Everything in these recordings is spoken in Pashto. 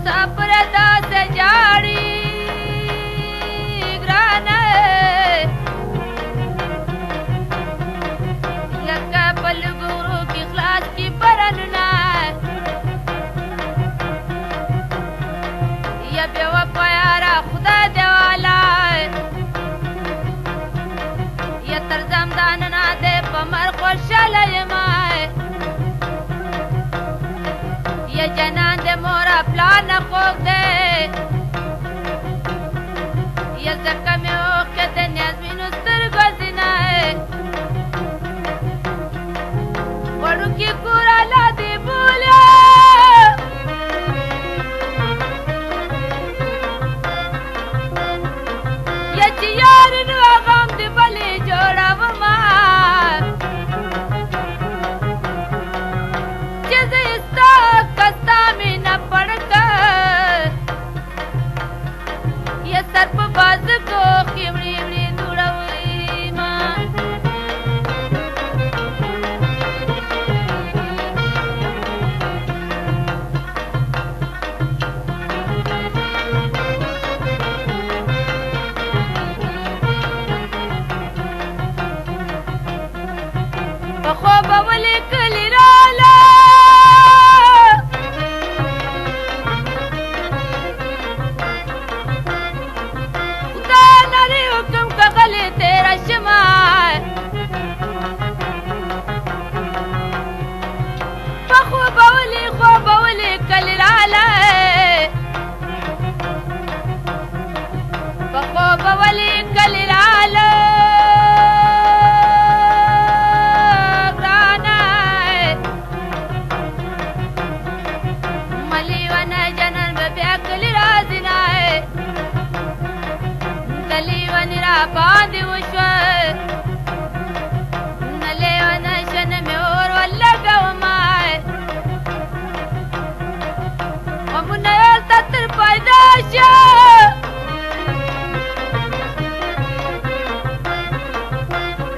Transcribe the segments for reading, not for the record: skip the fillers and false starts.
مسافرتا سے جاڑی گرانا لکا پل گورو کی خلاص کی برننا یا بے وفا یارا خدا دیوالا یا ترزم داننا دے پمر خوشالا یمائے یا جنان دے مورا پلان خوک دے یا زکمی اوکے دے نیازمین استرگو زنائے وڑو کی کورا لا دی بولیا یا چی یارنو غم دی بلی جوڑا ومار چیز استا کستا میں نہ پڑ کر یہ سر پہ باز کو کیوڑی وڑی دوڑا ہوئی ماں بخوب اولی کلی رالا خدا ناری حکم کا غلی تیرا شمار بخوب اولی کلی رالا بخوب اولی کلی رالا باندې وشوه نلې ونشن مې اور ولګومای ومنه یلته تر پیدا شه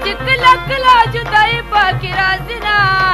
چې کله کله جدایي پکې راځي نه